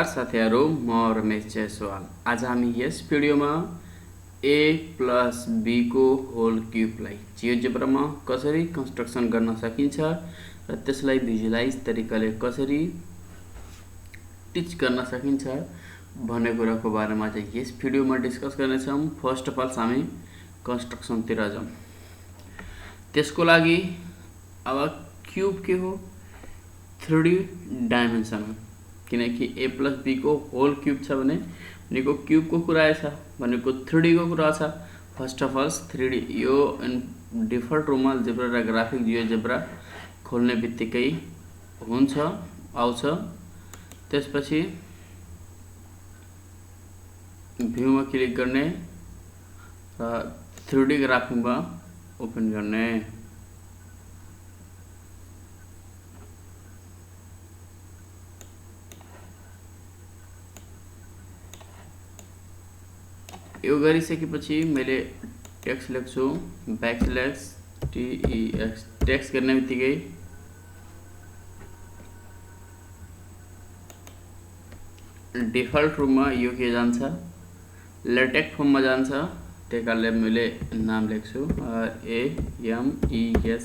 नमस्कार साथीहरू, म रमेश जयसवाल। आज हामी यस भिडियोमा a प्लस b को होल क्युबलाई जियोजेब्रामा कसरी कन्स्ट्रक्सन गर्न सकिन्छ र त्यसलाई भिजुअलाइज तरिकाले कसरी टिच गर्न सकिन्छ भन्ने कुराको बारेमा चाहिँ यस भिडियोमा डिस्कस गर्नेछौँ। फर्स्ट अफ अल हामी कन्स्ट्रक्सनतिर जाउँ। त्यसको लागि अब क्युब के हो? 3D डाइमेन्सन हो, किनकि a प्लस b को होल क्युब छ भने भनेको क्युबको कुरा छ, भनेको 3D को कुरा छ। फर्स्ट अफ अल 3D यो डिफल्ट रूपमा अल्जेब्रा र ग्राफिक जियोजेब्रा खोल्ने बित्तिकै हुन्छ आउँछ। त्यसपछि भ्यूमा क्लिक गर्ने र 3D ग्राफिकमा ओपन गर्ने। यो गरिसकेपछि मैले टेक्स्ट लेख्छु बैकस्लैश टेक्स। टेक्स्ट गर्ने बित्तिकै डिफल्ट रूपमा यो के जान्छ, लेटेक्स फर्ममा जान्छ। त्यही कारणले मैले नाम लेख्छु AMESHJAIHWAL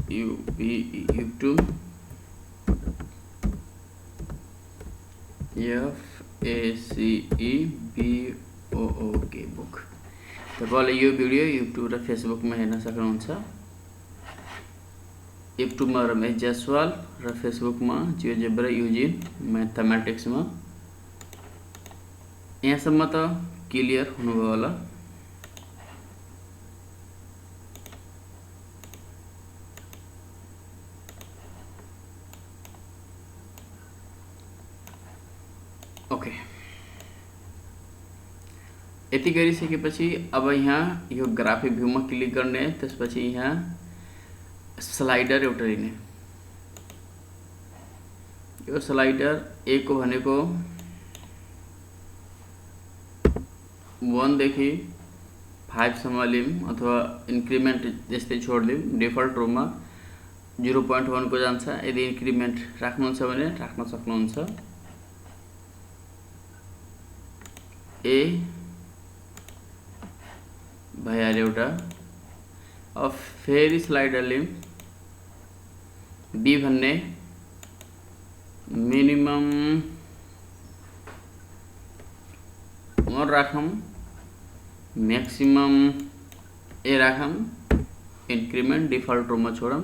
YOUTUBE FACEBOOK बुक। तपाईले यो भिडियो युट्युब र फेसबुकमा हेर्न सक्नुहुन्छ। युट्युबमा रमेश जयसवाल र फेसबुकमा जियोजेब्रा युजिन म्याथमेटिक्समा। यहाँसम्म त क्लियर हुनुभयो होला। ओके, यति गरिसकेपछि अब यहाँ यो ग्राफिक भ्यूमा क्लिक गर्ने। त्यसपछि यहाँ स्लाइडर एउटा लिने। यो स्लाइडर ए को भनेको 1 देखि 5 सम्म लिउँ अथवा इन्क्रिमेन्ट जस्तै छोडिदिउँ। डिफल्ट रूपमा 0.1 को जान्छ। यदि इन्क्रिमेन्ट राख्नुहुन्छ भने राख्न सक्नुहुन्छ। ए भइहाल्यो एउटा। अब फेरि स्लाइडर लिउँ। बी भन्ने मिनिमम 1 राखौँ, मैक्सिमम ए राखौँ, इन्क्रिमेन्ट डिफल्ट रूपमा छोडौँ।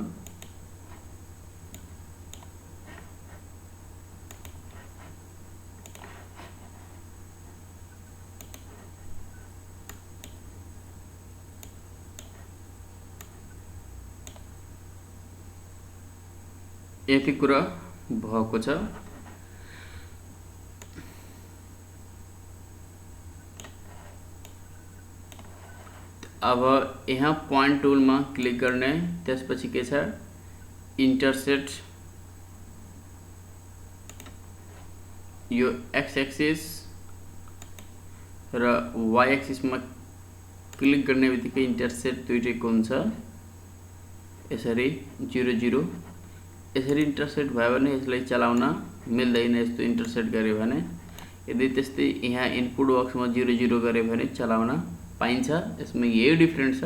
यति कुरा भएको छ। अब यहाँ पॉइंट टूलमा क्लिक गर्ने। त्यसपछि के छ, इंटरसेक्ट यो एक्स एक्सिस र वाई एक्सिसमा क्लिक गर्ने बित्तिकै इंटरसेक्ट दुईटैको हुन्छ। यसरी 0 0 यसरी इंटरसेक्ट भयो भने यसलाई चलाउन मिल्दैन। यस्तो इंटरसेक्ट गर्यो भने, यदि त्यस्तै यहाँ इनपुट बक्समा 0 0 गर्यो भने चलाउन पाइन्छ। यसमा यही डिफरेन्ट छ।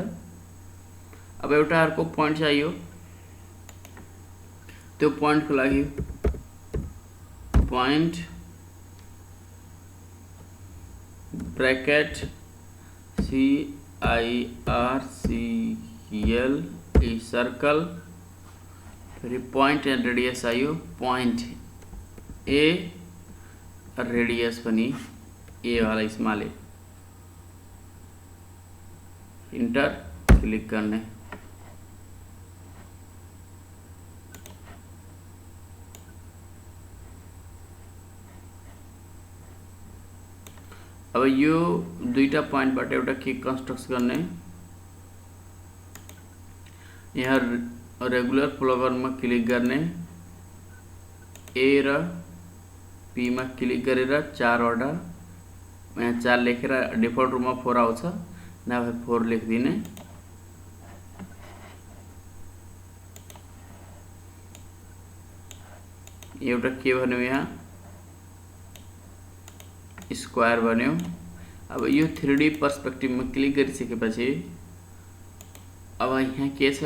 अब एउटा अर्को पॉइंट चाहियो। त्यो पॉइंटको लागि पॉइंट ब्रैकेट CIRCL सर्कल, फिर पॉइंट एंड रेडियस आयो। पॉइंट ए रेडियस पनि ए वाला इस्माले इंटर क्लिक करने। अब यो दुईटा पॉइंटबाट एउटा के कन्स्ट्रक्ट गर्ने। यहाँ रेगुलर प्लगरमा क्लिक गर्ने। ए र पी मा क्लिक गरेर 4 वटा यहाँ 4 लेखेर डिफल्ट रूपमा 4 आउँछ, नभए 4 लेखिदिने। एउटा के भन्यो यहाँ स्क्वायर भन्यो। अब यो 3D पर्सपेक्टिभमा क्लिक गरिसकेपछि अब यहाँ के छ,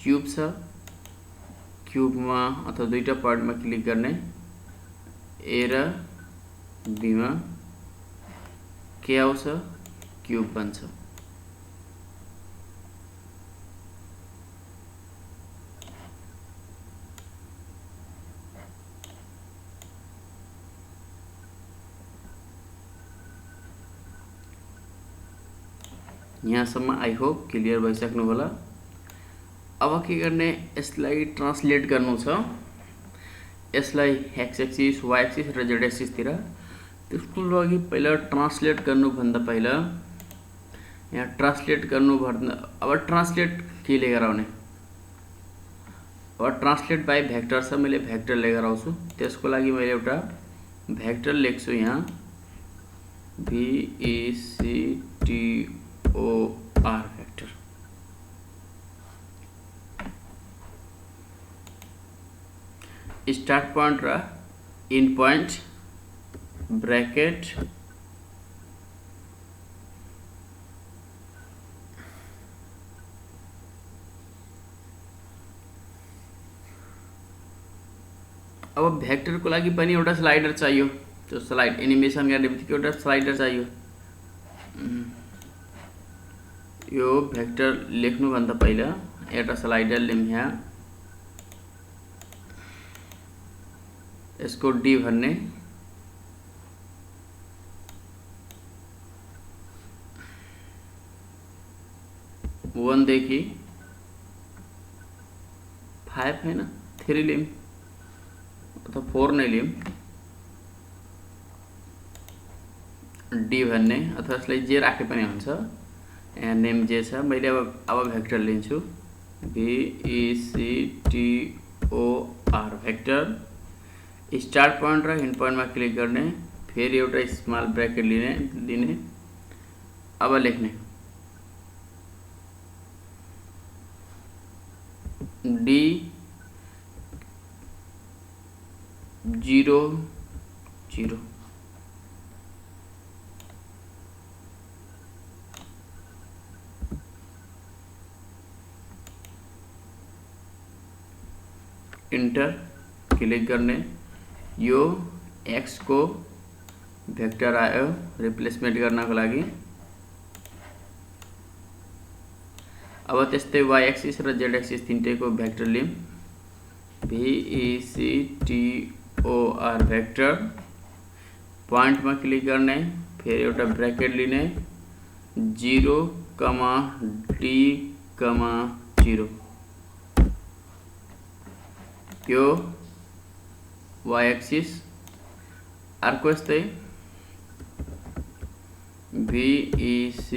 क्यूब छ। क्यूबमा अथवा दुईटा पार्टमा क्लिक गर्ने, ए र बी मा के आउँछ, क्यूब बन्छ। यहाँसम्म आई होप क्लियर भइसक्नु होला। अब के गर्ने, यसलाई ट्रान्सलेट गर्नु छ, यसलाई एक्स एक्सिस, वाई एक्सिस र जेड एक्सिसतिर। त्यसको लागि पहिला ट्रान्सलेट गर्नुभन्दा पहिला यहाँ ट्रान्सलेट गर्नुभन्दा अब ट्रान्सलेट के लेखेर आउने, अब ट्रान्सलेट बाई भेक्टर छ, मैले भेक्टर लेखेर आउँछु। त्यसको लागि मैले एउटा भेक्टर लेख्छु यहाँ, VECTOR भेक्टर। स्टार्ट पॉइंट र इन पॉइंट ब्रैकेट अब भेक्टर को लागि पनि एउटा स्लाइडर चाहियो। त्यो स्लाइड एनिमेसन गर्ने बित्तिकै एउटा स्लाइडर चाहियो। यो भेक्टर लेख्नु भन्दा पहिला एउटा स्लाइडर लिम, यहाँ यसको डी भन्ने, वन देखि 5 हैन 3 लिम अथवा 4 नै लिम, डी भन्ने अथवा यसलाई जे राखे पनि हुन्छ। यहाँ नेम जे छ, मैले अब भेक्टर लिन्छु, VECTOR भेक्टर। स्टार्ट पॉइंट र एन्ड पॉइंटमा क्लिक गर्ने, फेरि एउटा स्मल ब्रैकेट लिने। अब लेख्ने डी 0 0, इंटर क्लिक गर्ने। यो एक्स को भेक्टर आयो रिप्लेसमेन्ट गर्नको लागि। अब त्यस्तै वाई एक्सिस र जेड एक्सिस तीनटैको भेक्टर लिम, VECTOR भेक्टर। पॉइन्टमा क्लिक गर्ने, फेरि एउटा ब्रैकेट लिने, 0, D, 0। यो वाई एक्सिस। अर्को यस्तै VEC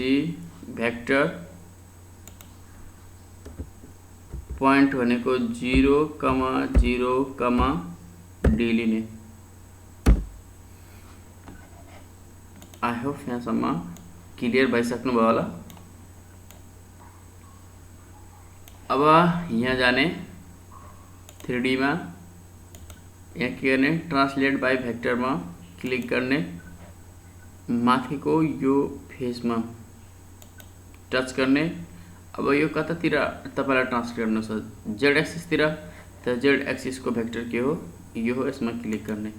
भेक्टर, पॉइंट भनेको 0, 0, D लिने। आई होप यहाँसम्म क्लियर भइसक्नु भयो होला। अब यहाँ जाने 3D मा, यहाँ के गर्ने, ट्रान्सलेट बाई भेक्टरमा क्लिक गर्ने, माथिको यो फेसमा टच गर्ने। अब यो कतातिर तपाईलाई ट्रान्सलेट गर्नु छ, जेड एक्सिसतिर, त जेड एक्सिसको भेक्टर के हो, यो हो, यसमा क्लिक गर्ने।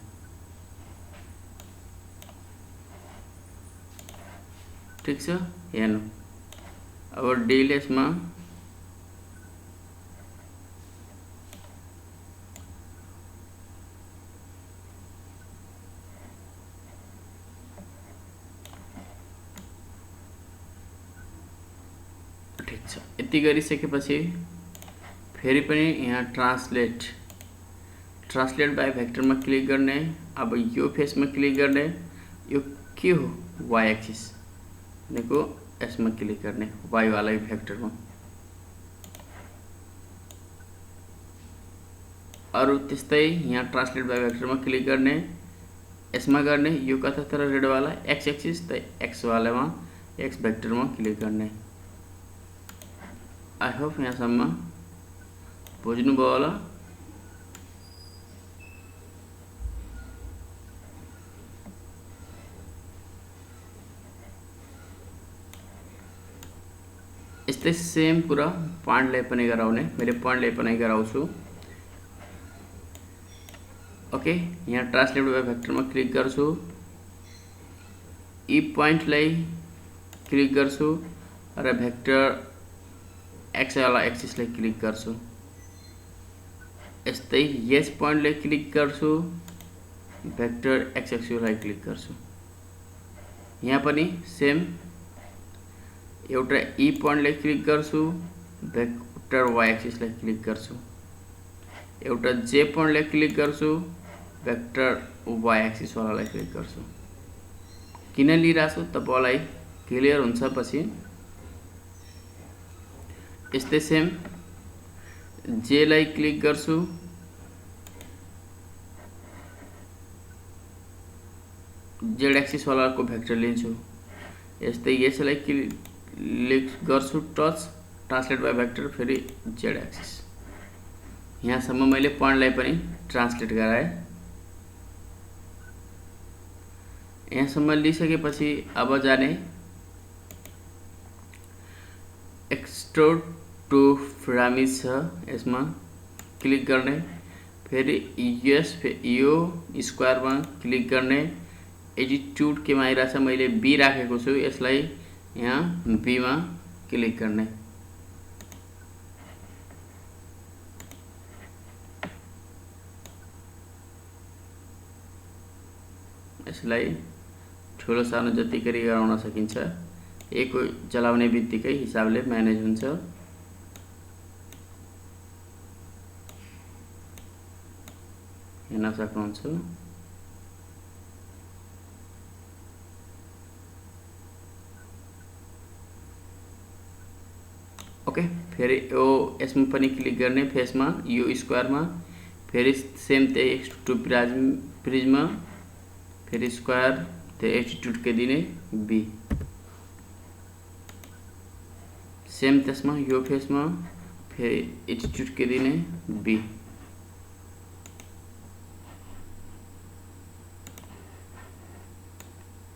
ठीक छ, हेर्नु अब डेले यसमा ठीक छ। यति गरिसकेपछि फेरि पनि यहाँ ट्रान्सलेट बाई भेक्टरमा क्लिक गर्ने। अब यो फेसमा क्लिक गर्ने, यो के हो, वाई एक्सिस भनेको यसमा क्लिक गर्ने, वाई वाला भेक्टरमा। अरु त्यस्तै यहाँ ट्रान्सलेट बाई भेक्टरमा क्लिक गर्ने, यसमा गर्ने यो कतातिर रेड वाला एक्स एक्सिस त एक्स वालामा एक्स भेक्टरमा क्लिक गर्ने। आई होप यहाँसम्म बुझ्नुभयो होला। यस्तै सेम कुरा पोइन्टलाई पनि गराउने। मैले पोइन्टलाई पनि गराउँछु। ओके, यहाँ ट्रान्सलेट बाइ भेक्टरमा क्लिक गर्छु, यी पोइन्टलाई क्लिक गर्छु र भेक्टर एक्स वाला एक्सिसलाई क्लिक गर्छु। यस्तै यस पोइन्टलाई क्लिक गर्छु, भेक्टर एक्स एक्सिसलाई क्लिक गर्छु। यहाँ पनि सेम एउटा ई पोइन्टलाई क्लिक गर्छु, भेक्टर वाई एक्सिसलाई क्लिक गर्छु। एउटा जे पोइन्टलाई क्लिक गर्छु, भेक्टर वाई एक्सिस वालालाई क्लिक गर्छु। किन लिइरहेछु तपाईलाई क्लियर हुन्छ पछि। यस्तै सेम जे लाई क्लिक गर्छु, जेड एक्सिस वालाको भेक्टर लिन्छु। यस्तै यसलाई क्लिक गर्छु, टच ट्रान्सलेट बाइ भेक्टर, फेरि जेड एक्सिस। यहाँसम्म मैले पोइन्टलाई पनि ट्रान्सलेट गराएँ। यहाँसम्म लिइसकेपछि अब जाने एक्सट्रुड टु पिरामिड छ, यसमा क्लिक गर्ने। फेरि यो स्क्वायरमा क्लिक गर्ने। एटिट्युड केमा आइरहेछ, मैले बी राखेको छु, यसलाई यहाँ बीमा क्लिक गर्ने। यसलाई ठुलो सानो जति गरी गराउन सकिन्छ। एक चलाउने बित्तिकै हिसाबले म्यानेज हुन्छ। हेर्न सक्नुहुन्छ। ओके, फेरि यो यसमा पनि क्लिक गर्ने, फेसमा यो स्क्वायरमा, फेरि सेम त्यही एक्सट्रुड टु प्रिज्म, फेरि स्क्वायर त्यो एटिट्युड के दिने बी। सेम त्यसमा यो फेसमा फेरि एटिट्युड के दिने बी।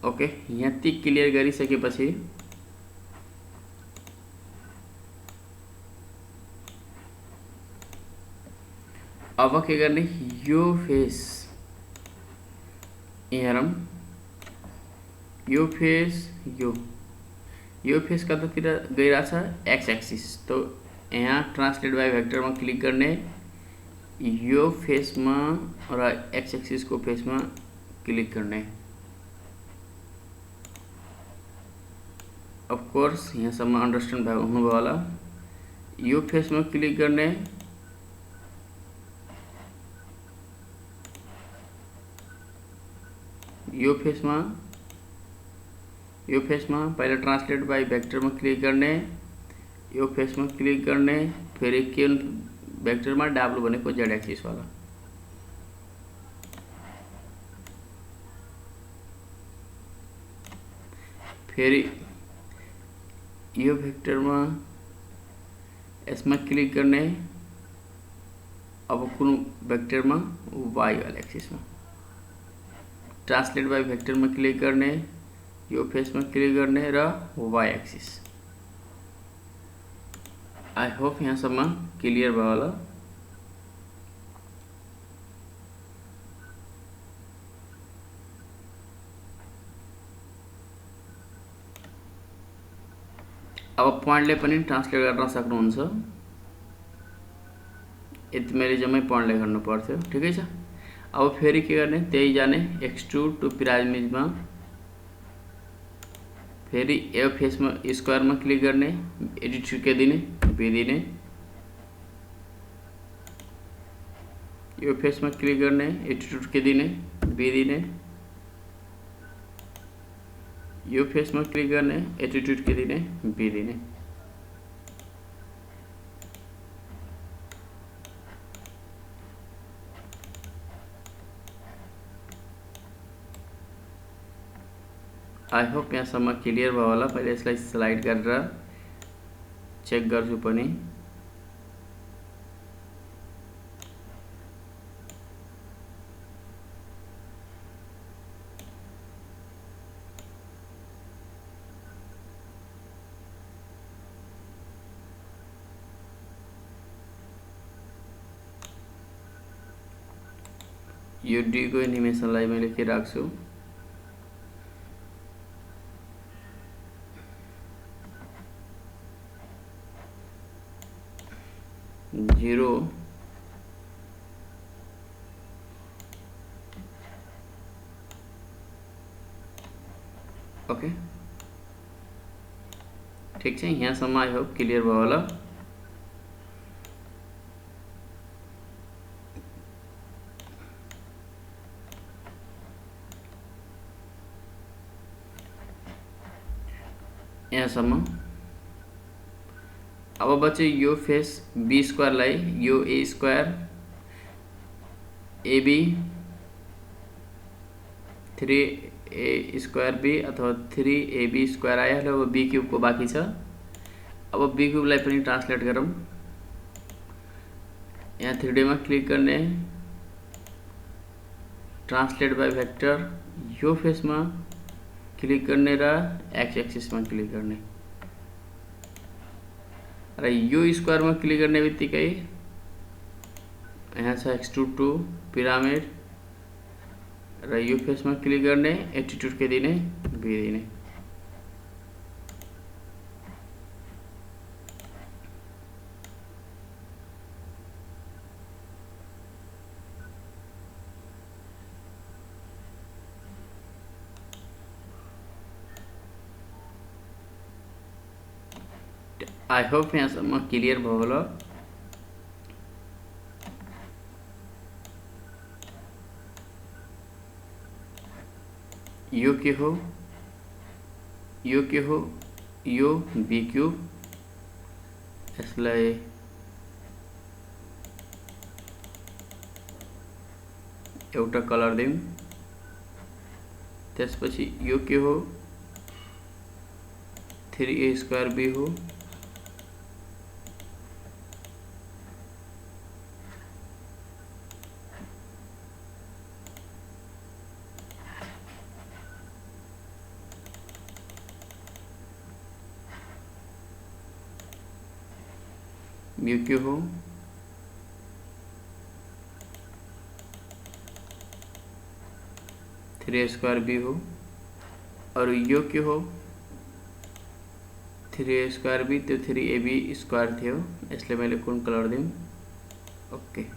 ओके, यति क्लियर गरिसकेपछि अब के गर्ने, यो फेस हेरौँ, यो फेस यो फेस कतातिर गइरहेछ, एक्स एक्सिस। तो यहाँ ट्रान्सलेट बाइ भेक्टरमा क्लिक गर्ने, यो फेसमा र एक्स एक्सिसको फेसमा क्लिक गर्ने। अफ कोर्स यहाँसम्म अन्डरस्ट्यान्ड हुनुभयो होला। यो फेसमा क्लिक गर्ने, यो फेसमा पहिला ट्रान्सलेट बाइ भेक्टरमा क्लिक गर्ने, यो फेसमा क्लिक गर्ने, फेरि के भेक्टरमा डाब्लु भनेको जेड एक्सिस वाला। फेरि यो भेक्टरमा यसमा क्लिक गर्ने, अब कुन भेक्टरमा, वाई वाला एक्सिसमा। ट्रान्सलेट बाइ भेक्टरमा क्लिक गर्ने, यो फेसमा क्लिक गर्ने र वाई एक्सिस। आई होप यहाँसम्म क्लियर भयो होला। अब पोइन्टले पनि ट्रान्सलेट गर्न सक्नुहुन्छ। यति मैले जम्मै पोइन्टले गर्नु पर्थ्यो, ठिकै छ। अब फेरि के गर्ने, त्यही जाने एक्सट्रुड टु पिरामिडमा, फेरि यो फेसमा स्क्वायरमा क्लिक गर्ने, एटिट्युड के दिने बी दिने। यो फेसमा क्लिक गर्ने, एटिट्युड के दिने बी दिने। यो फेसमा क्लिक गर्ने, एटिट्युड के दिने बी दिने। आई होप यहाँसम्म क्लियर भयो होला। पहिले यसलाई स्लाइड गरेर चेक गर्छु पनि। यो डी को एनिमेसनलाई मैले के राख्छु, जीरो ओके ठीक छ। यहाँसम्म आई होप क्लियर भयो होला। यहाँसम्म अब बच्चे यो फेस बी स्क्वायरलाई यो A square AB 3a square B अथवा 3ab स्क्वायर आइहाल्यो। अब बी क्यूब को बाँकी छ। अब बी क्यूबलाई पनि ट्रान्सलेट गरौँ। यहाँ 3D मा क्लिक गर्ने, ट्रान्सलेट बाई भेक्टर, यो फेसमा क्लिक गर्ने र एक्स एक्सिसमा क्लिक गर्ने र यो स्क्वायरमा क्लिक गर्ने बित्तिकै यहाँ छ एक्सट्रुड टू पिरामिड र यो फेसमा क्लिक गर्ने, एटिट्युड के दिने, बी दिने। आई होप यहाँसम्म क्लियर भयो होला। यो के हो, यो के हो, यो बी क्यूब। यसलाई एउटा कलर दिउँ। त्यसपछि यो के हो, 3a स्क्वायर बी हो। यो के हो, 3a स्क्वायर बी हो। और यो के हो, 3a स्क्वायर बी, त्यो 3ab स्क्वायर थियो। यसले मैले कुन कलर दिउँ, ओके।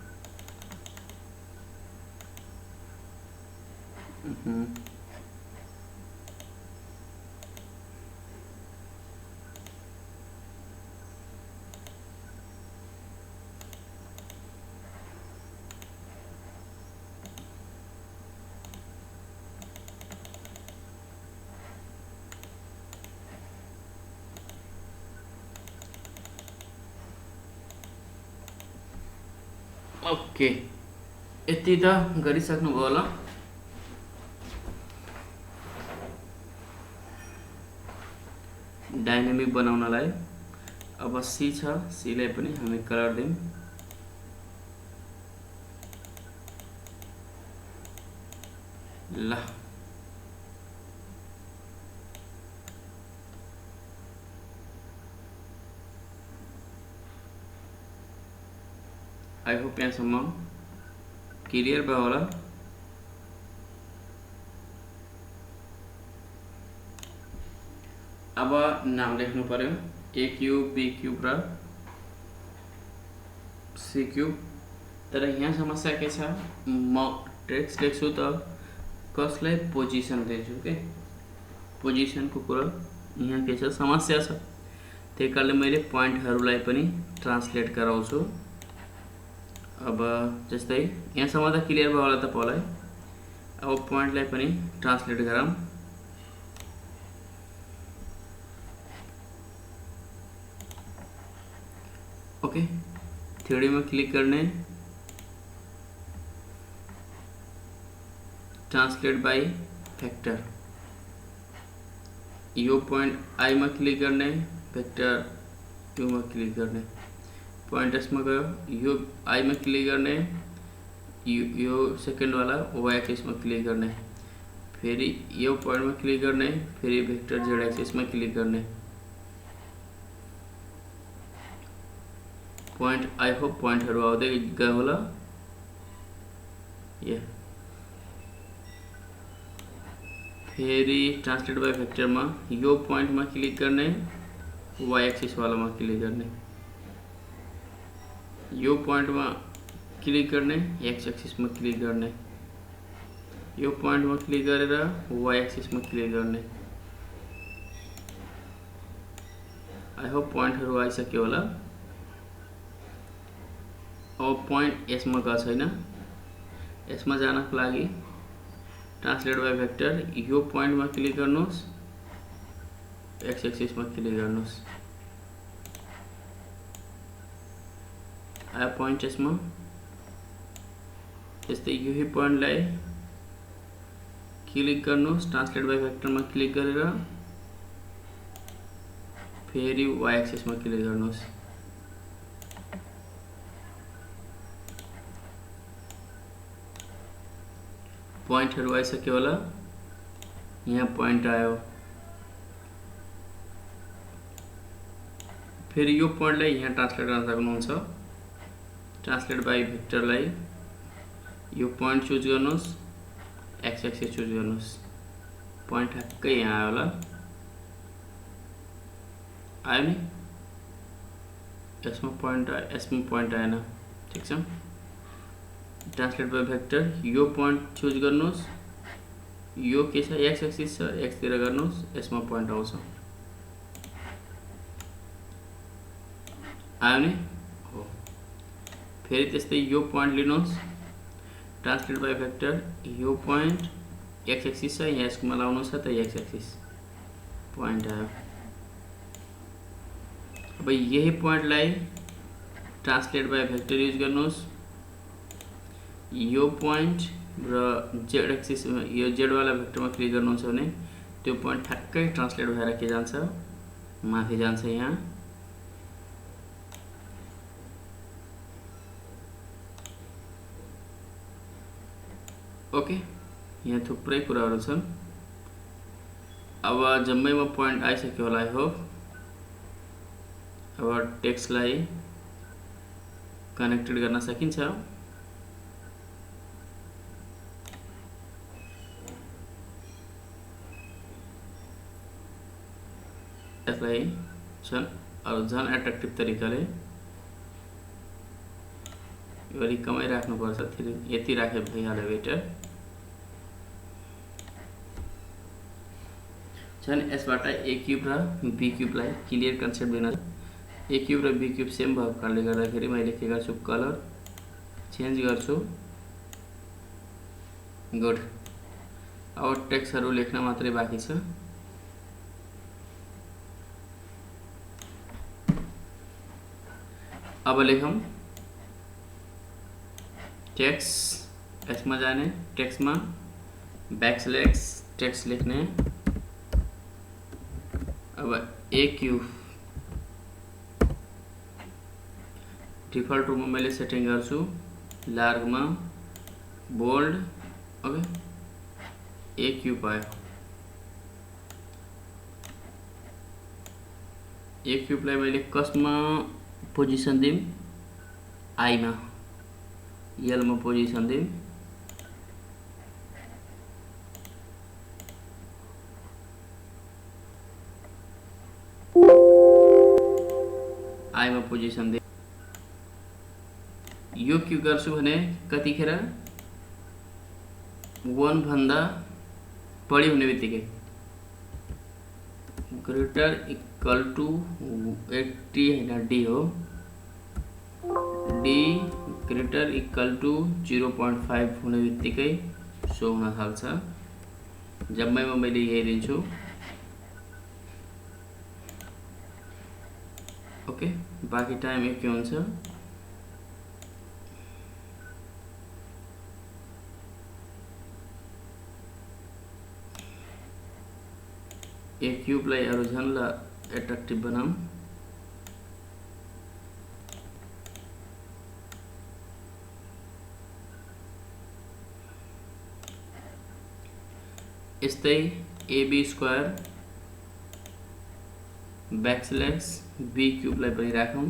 ओके यति त गरिसक्नुभयो होला। डाइनामिक बनाउनलाई अब सी छ, सीलाई पनि हामी कलर दिउँ। ल आई होप यहाँसम्म क्लियर भयो होला। अब नाम लेख्नु पर्यो, ए क्यूब, बी क्यूब र सी क्यूब। तर यहाँ समस्या के छ, म टेक्स्ट लेख्छु त कसलाई पोजिसन दिन्छु के, पोजिसनको कुरा यहाँ के छ, समस्या छ। त्यही कारणले मैले पोइन्टहरूलाई पनि ट्रान्सलेट गराउँछु। अब जस्तै यहाँसम्म त क्लियर भयो होला तपाईलाई। अब पोइन्टलाई पनि ट्रान्सलेट गरौँ। ओके 3D में क्लिक करने, ट्रांसलेट बाय फैक्टर, यो पोइन्ट आई में क्लिक गर्ने, भेक्टर यू में क्लिक गर्ने, पोइन्ट एस में गयो, यो आई में क्लिक गर्ने, यो सेकेंड वाला वाई एक्सिस में क्लिक करने, फेरि यो पॉइंट में क्लिक करने, फेरि भेक्टर जेड एक्सिस में क्लिक करने। पॉइंट आई होप पॉइंटहरु आउँदै गयो होला। ये फेरि ट्रांसलेट बाय भेक्टर में यो पॉइंट में क्लिक करने, वाई एक्सिस वाला में क्लिक करने, यो पॉइंट में क्लिक करने, एक्स एक्सिस में क्लिक करने, यो पॉइंट में क्लिक गरेर वाई एक्सिस में क्लिक करने। आई होप पॉइंटहरु आइसक्यो होला। अब पॉइंट एस में गएको छैन, यसमा जानको लागि ट्रांसलेट बाय भेक्टर यो पॉइंट में क्लिक गर्नुहोस्, एक्स एक्सिस में क्लिक गर्नुहोस्, आयो पॉइंट एस में। त्यस्तै यही पॉइन्टलाई क्लिक गर्नुहोस्, ट्रांसलेट बाय भेक्टर में क्लिक गरेर फेरि वाई एक्सिस में क्लिक गर्नुहोस्। पॉइंटहरु आइसक्यो होला। यहाँ पॉइंट आयो, फेरि यो पॉइन्टलाई यहाँ ट्रांसलेट गर्न सक्नुहुन्छ। ट्रांसलेट बाय भेक्टरलाई यो पॉइंट चूज गर्नुहोस्, एक्स एक्सिस चूज गर्नुहोस्, पॉइंट ठ्याक्कै यहाँ आयो होला। आयो नि, यसमा पॉइंट आएन, ठीक छ। ट्रांसलेट बाय भेक्टर यो पॉइंट चूज गर्नुहोस्, यो के छ एक्स एक्सिस छ, एक्स तिर गर्नुहोस्, यसमा पॉइंट आउँछ। आयो नि हो। फेरि त्यस्तै यो पॉइंट लिनुहोस्, ट्रांसलेट बाय भेक्टर यो पॉइंट एक्स एक्सिस छ, यहाँ यसमा लाउनु छ त एक्स एक्सिस, पॉइंट आयो। अब यही पॉइंटलाई ट्रांसलेट बाय भेक्टर युज गर्नुहोस्, यो पॉइंट र जेड एक्सिस यो जेड वाला भेक्टर में क्लिक गर्नुहुन्छ भने त्यो पॉइंट ठ्याक्कै ट्रांसलेट भएर के जान्छ, माथि जान्छ। यहाँ ओके, यहाँ थुप्रै कुराहरू छन्। अब जम्मैमा पॉइंट आइसक्यो होला आई होप। अब टेक्स्टलाई कनेक्टेड गर्न सकिन्छ। यसलाई झन् एट्र्याक्टिभ तरिकाले गरी कमै राख्नुपर्छ, यति राखे भइहाल्यो बेटर। झन् यसबाट ए क्यूब र बी क्यूबलाई क्लियर कन्सेप्ट दिन। ए क्यूब र बी क्यूब सेम भएको कारणले गर्दाखेरि मैले के गर्छु, कलर चेन्ज गर्छु। गुड। अब टेक्स्टहरु लेख्न मात्रै बाँकी छ। अब लेखौं टेक्स्ट, यसमा जाने, टेक्स्टमा बैकस्लैश टेक्स्ट लेख्ने। अब ए क्यूब डिफल्ट रूपमा मैले सेटिङ गर्छु लार्जमा बोल्ड। ओके, ए क्यूब आयो। ए क्यूबलाई मैले कसमा पोजिसन दिम, आई में, यल में पोजिसन दिम। आई में पोजिसन दिम। यो के गर्छु भने कतिखेर 1 भन्दा बढी हुने बित्तिकै ग्रेटर इक्वल टू 80 हैन डी हो, डी ग्रेटर इक्वल टू 0.5 हुने बित्तिकै सो हुन थाल्छ। जम्मैमा मैले यही दिन्छु। ओके, बाकी टाइम एक के हुन्छ। ए क्यूबलाई अरू झन् एट्र्याक्टिभ बनाऊँ। यस्तै एबी स्क्वायर ब्याकस्ल्यास बी क्यूबलाई पनि राखौँ।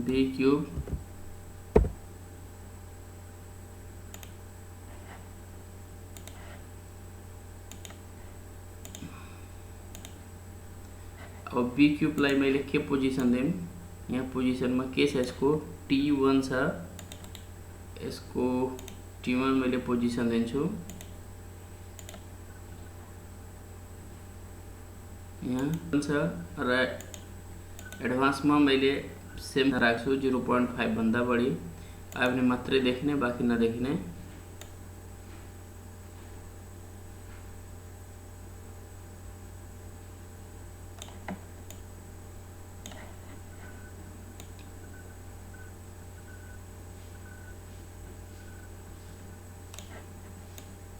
बी क्यूब अब बी क्यूबलाई मैले के पोजिसन दिउँ, यहाँ पोजिसनमा के छ, यसको T1 छ, यसको T1 मैले पोजिसन दिन्छु। यहाँ छ र एडभान्समा मैले सेम राख्छु 0.5 भन्दा बढी आयो भने मात्रै देखिने, बाँकी नदेखिने।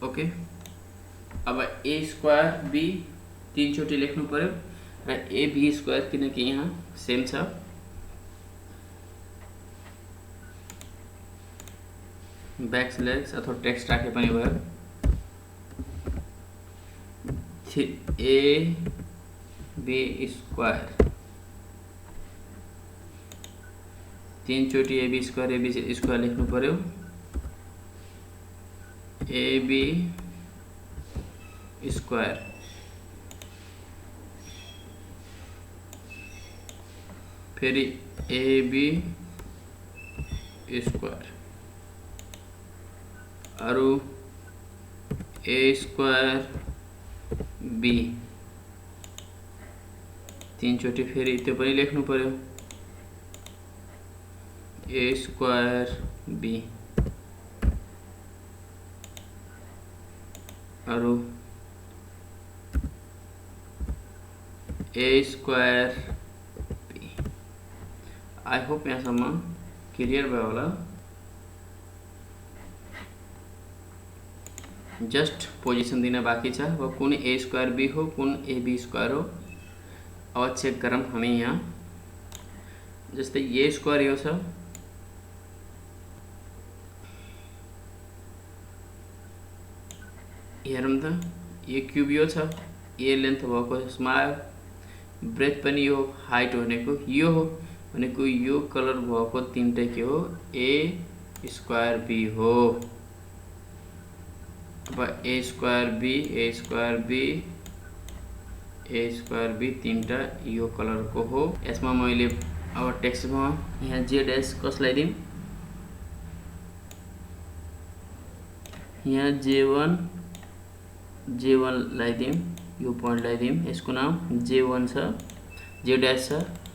ओके, अब ए स्क्वायर बी 3 चोटि लेख्नु पर्यो र ए बी स्क्वायर किनकि यहाँ सेम छ। ब्याकस्ल्यास अथवा टेक्स्ट राखे पनि भयो। ए बी स्क्वायर 3 चोटि ए बी स्क्वायर लेख्नु पर्यो। ए बी स्क्वायर फेरि ए बी स्क्वायर अरू ए स्क्वायर बी 3 चोटि फेरि त्यो पनि लेख्नु पर्यो। ए स्क्वायर बी अरू ए स्क्वायर बी। आई होप यहाँसम्म क्लियर भयो होला। जस्ट पोजिसन दिन बाँकी छ। अब कुन ए स्क्वायर बी हो, कुन ए बी स्क्वायर हो, अब चेक गरौँ हामी। यहाँ जस्तै ए स्क्वायर यो छ, हेरौँ त, ए क्यूब यो छ, ए लेन्थ भएको यसमा आयो, ब्रेथ पनि यो, हाइट भनेको यो हो, भनेको यो कलर भएको तीनटै के हो, ए स्क्वायर बी हो। अब A square B, A square B, A square B तीनटा यो कलरको हो। यसमा मैले अब टेक्स्टमा यहाँ जे डैश कसलाई दिउँ, यहाँ J1 लाई दिउँ, यो पोइन्टलाई दिउँ, यसको नाम J1 छ, जे डैश छ,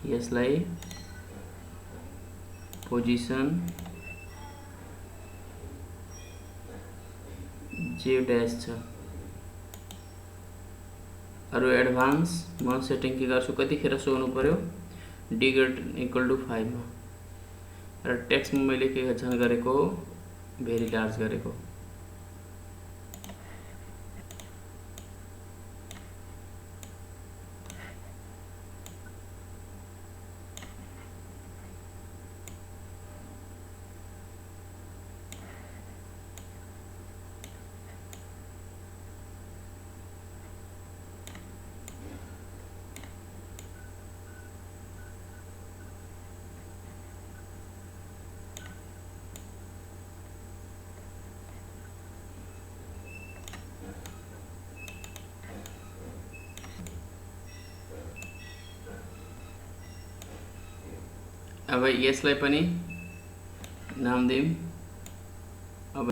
यसलाई पोजिसन जे डैश छ। अरू एडभान्स म सेटिङ के गर्छु, कतिखेर सो हुनु पर्यो, d = 5 मा, र टेक्स्टमा मैले के झन् गरेको हो, भेरी लार्ज गरेको। अब यसलाई पनि नाम दिउँ। अब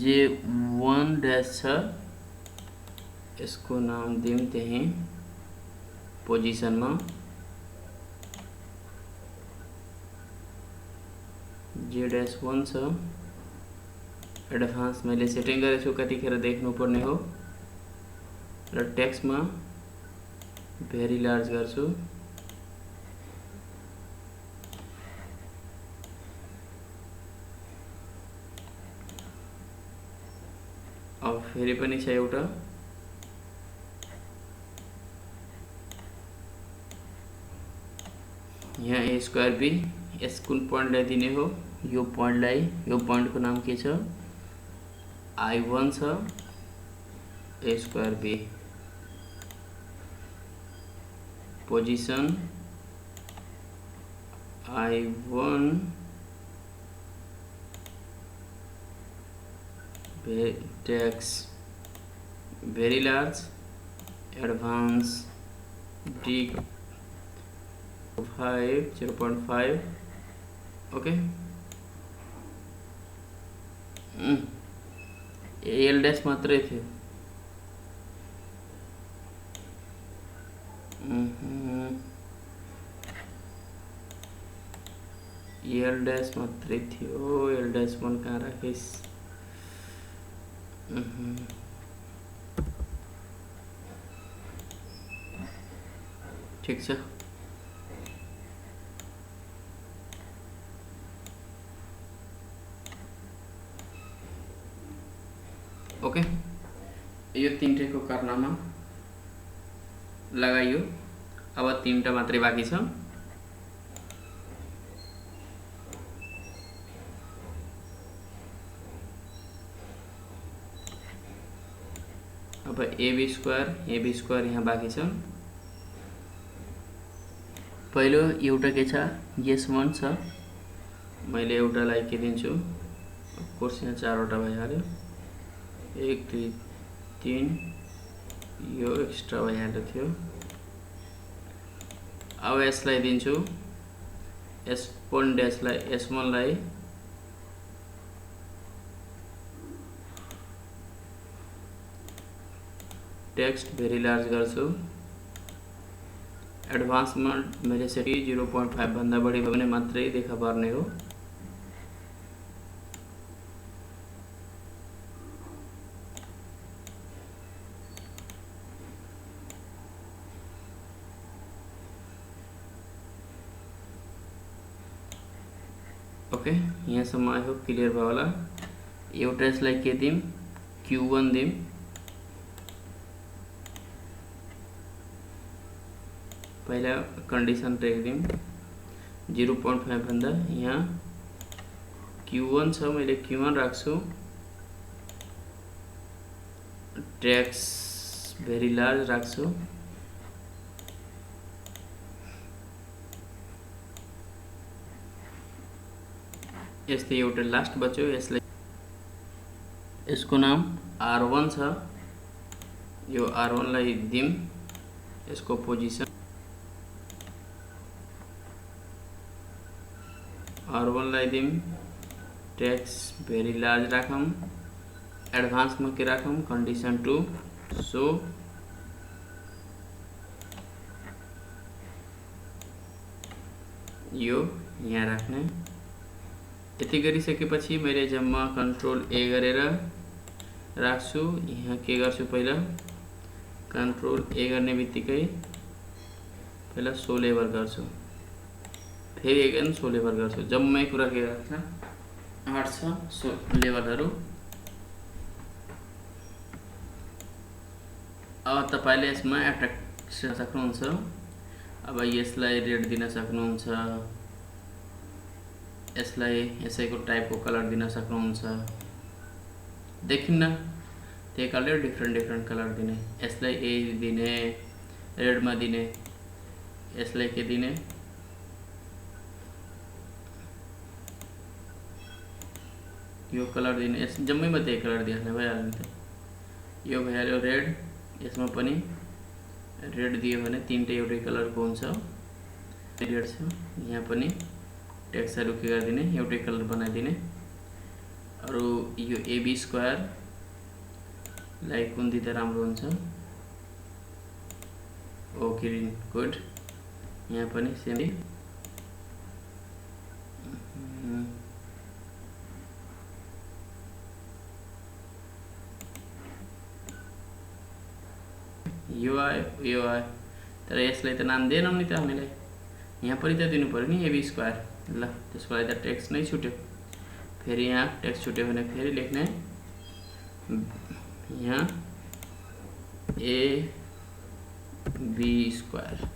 J1 डैश छ, यसको नाम दिउँ त्यही पोजिसनमा J-1 छ। एडभान्स मैले सेटिङ गरेको छु, कतिखेर देख्नुपर्ने हो, र टेक्स्टमा भेरी लार्ज गर्छु। फेरि पनि छ एउटा, यहाँ ए स्क्वायर बी, यस कुन पोइन्टलाई दिने हो, यो पोइन्टलाई, यो पोइन्टको नाम के छ, I1 छ, A square B position I1 takes very large advance d 0.5 okay L dash मात्रै थियो, एल डैश मात्रै थियो, एल डैश मन कहाँ राखिस्, ठीक छ। ओके, यो तीनटैको कारनामा लगाइयो, अब तीनटा मात्रै बाँकी छ। अब एबी स्क्वायर यहाँ बाँकी छ। पहिलो एउटा के छ, यस वन छ, मैले एउटालाई के दिन्छु, कोर्स यहाँ चारवटा भइहाल्यो, 1 2 3, यो एक्स्ट्रा भइहाल्यो थियो। अब यसलाई दिन्छु, S1 ड्यासलाई, S1 लाई टेक्स्ट भेरी लार्ज गर्छु, एडभान्समा मैले सेटी 0.5 भन्दा बढी भयो भने मात्रै देखा पर्ने हो। ओके, यहाँसम्म आई होप क्लियर भयो होला। एउटा यसलाई के दिम, Q1 दिम, पहिला कन्डिसन टेक दिम 0.5 भन्दा, यहाँ Q1 छ, मैले Q1 राख्छु, ट्याक्स भेरी लार्ज राख्छु, यस्तै एउटा लास्ट बच्यो, यसलाई यसको नाम R1 छ, यो R1 लाई दिम, यसको पोजिसन R1 लाई दिम, ट्याक्स भेरी लार्ज राखम, एडभान्स में के राखम, कन्डिसन 2 सो यो यहाँ राख्ने। यति गरिसकेपछि मैले जम्मा कन्ट्रोल ए गरेर राख्छु, यहाँ के गर्छु, पहिला कन्ट्रोल ए गर्ने बित्तिकै पहिला सो लेभल गर्छु, फेरि एगेन सो लेभल गर्छु, जम्मै कुरा के राख्छ, 8 छ सो लेभलहरु। अब तपाईले यसमा एट्र्याक्ट सक्नुहुन्छ, अब यसलाई रेड दिन सक्नुहुन्छ, यसलाई यसैको टाइपको कलर दिन सक्नुहुन्छ, देखिन्न त्यही कारणले डिफ्रेन्ट कलर दिने, यसलाई ए दिने, रेडमा दिने, यसलाई के दिने, यो कलर दिने, यस जम्मैमा त्यही कलर दिहाल्ने भइहाल्यो नि त। यो भइहाल्यो रेड, यसमा पनि रेड दियो भने तीनटै एउटै कलरको हुन्छ, रेड छ, यहाँ पनि टेक्स्टहरु के गरिदिने, एउटै कलर बनाइदिने। अरु यो एबी स्क्वायर लाई कुन दिँदा राम्रो हुन्छ, ओ ग्रीन, गुड, यहाँ पनि सेम। यो आयो, तर यसलाई त नाम दिएनौं नि त हामीले, यहाँ पनि त दिनु पर्यो नि एबी स्क्वायर, ल त्यसको लागि त टेक्स्ट नै छुट्यो, फेरि यहाँ टेक्स्ट छुट्यो भने फेरि लेख्ने, यहाँ ए बी स्क्वायर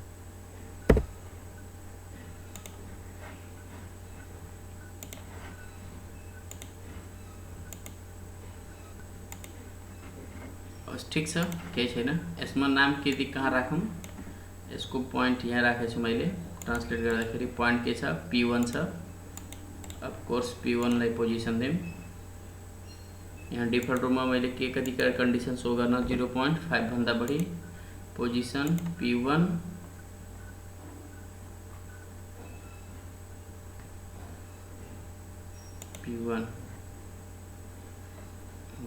ठीक छ, केही छैन। यसमा नाम के कहाँ राखौँ, यसको पोइन्ट यहाँ राखेको छु मैले। ट्रान्सलेट गर्दाखेरि पोइन्ट के छ, P1 छ। अफकोर्स P1 लाई पोजिसन दिउँ। यहाँ डिफल्ट रूपमा मैले के कति कन्डिसन सो गर्न 0.5 भन्दा बढी पोजिसन P1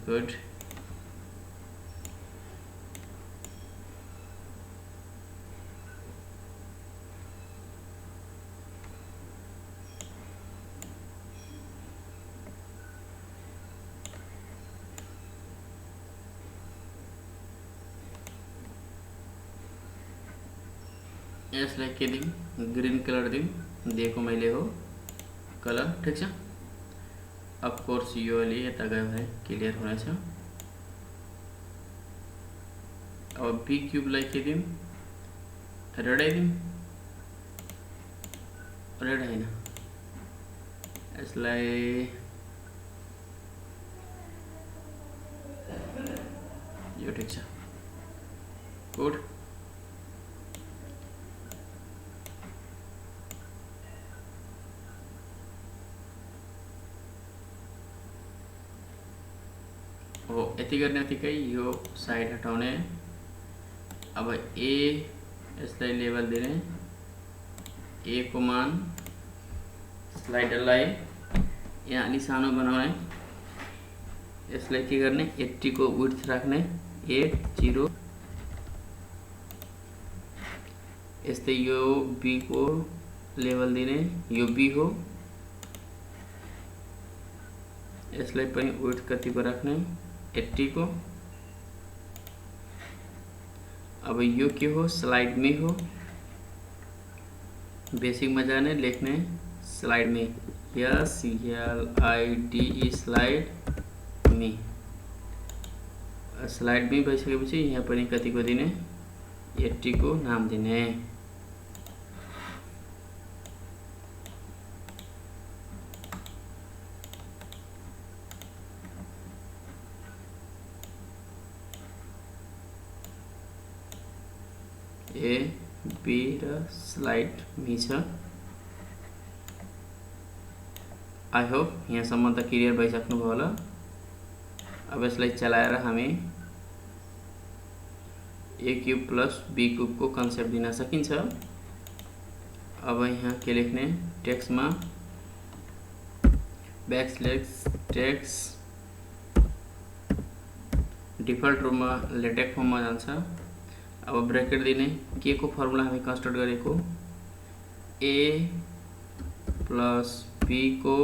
गुड। यसलाई के दिउँ, ग्रीन कलर दिउँ, दिएको मैले हो कलर, ठीक छ। अफकोर्स यो अलि यता गयो भने क्लियर हुनेछ। अब बी क्यूबलाई के दिउँ, रेडै दिउँ, रेड होइन, यसलाई यो ठिक छ, गुड। हो यति गर्ने बित्तिकै यो साइड हटाउने। अब ए यसलाई लेभल दिने, ए को मान स्लाइडरलाई यहाँ अलि सानो बनाउने। यसलाई के गर्ने, 80 को विड्थ राख्ने, 80। यस्तै यो बी को लेभल दिने, यो बी हो, यसलाई पनि विड्थ कति को राख्ने, 80 को। अब यो के हो, स्लाइड में हो, बेसिक में जाने, लेख्ने स्लाइड में, SLID स्लाइड में। स्लाइड में भइसकेपछि यहाँ पनि कति को दिने, 80 को नाम दिने। ए बी र स्लाइड मी छ। आई होप यहाँसम्म त क्लियर भइसक्नुभयो होला। अब यसलाई चलाएर हामी ए क्यूब प्लस बी क्यूब को कन्सेप्ट दिन सकिन्छ। अब यहाँ के लेख्ने, टेक्स्टमा बैकस्लैश टेक्स्ट डिफल्ट रूपमा लेटेक फर्ममा जान्छ। अब ब्रैकेट दिने, के को फर्मुला हामी कन्स्ट्रक्ट गरेको, ए प्लस बी को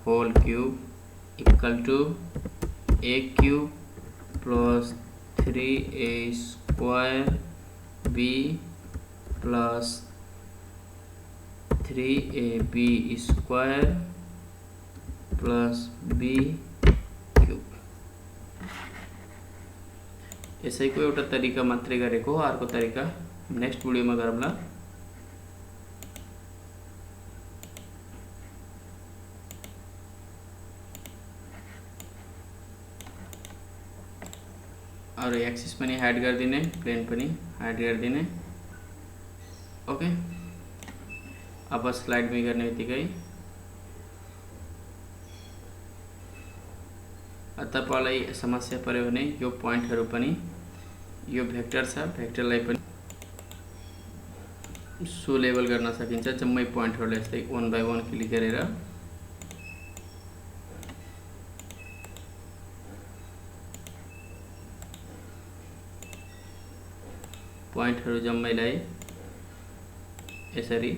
whole cube equal to A cube plus 3a square B plus 3ab square plus B cube. यसैको एउटा तरिका मात्रै गरेको, अर्को तरिका नेक्स्ट भिडियोमा गरौँला। अरू एक्सिस पनि हाइड गरिदिने, प्लेन पनि हाइड गरिदिने। ओके, अब स्लाइड में गर्ने बित्तिकै तपाईलाई समस्या पर्यो भने यो पोइन्टहरु पनि, यो भेक्टर छ, भेक्टरलाई पनि सो लेबल गर्न सकिन्छ। जम्मै पोइन्टहरुलाई यस्तै 1 बाइ 1 क्लिक गरेर पोइन्टहरु जम्मैलाई यसरी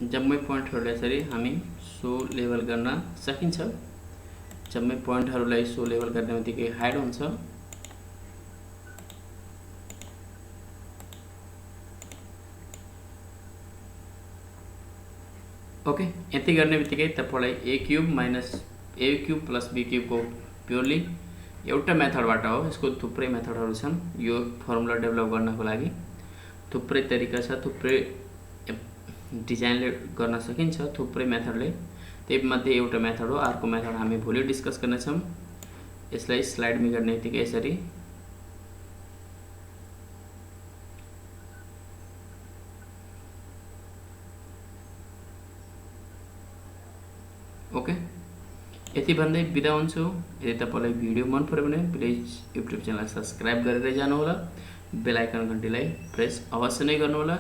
जम्मै पोइन्टहरुलाई यसरी हामी सो लेबल गर्न सकिन्छ। जम्मै पोइन्टहरुलाई सो लेबल गर्ने बित्तिकै हाइड हुन्छ। ओके, यति गर्ने बित्तिकै तपाईलाई a cube minus a cube plus b cube को प्योरली एउटा मेथडबाट हो। यसको थुप्रै मेथडहरू छन्। यो फर्मुला डेभलप गर्नको लागि थुप्रै तरिका छ, थुप्रै डिजाइनले गर्न सकिन्छ, थुप्रै मेथडले। त्यही मध्ये एउटा मेथड हो। अर्को मेथड हामी भोलि डिस्कस गर्नेछौँ। यसलाई स्लाइडमा गर्ने बित्तिकै यसरी ओके, यति भन्दै बिदा हुन्छु। यदि तपाईलाई भिडियो मन पर्यो भने प्लिज युट्युब च्यानल सब्स्क्राइब गरेर जानुहोला। बेल आइकन घण्टीलाई प्रेस अवश्य नै गर्नुहोला।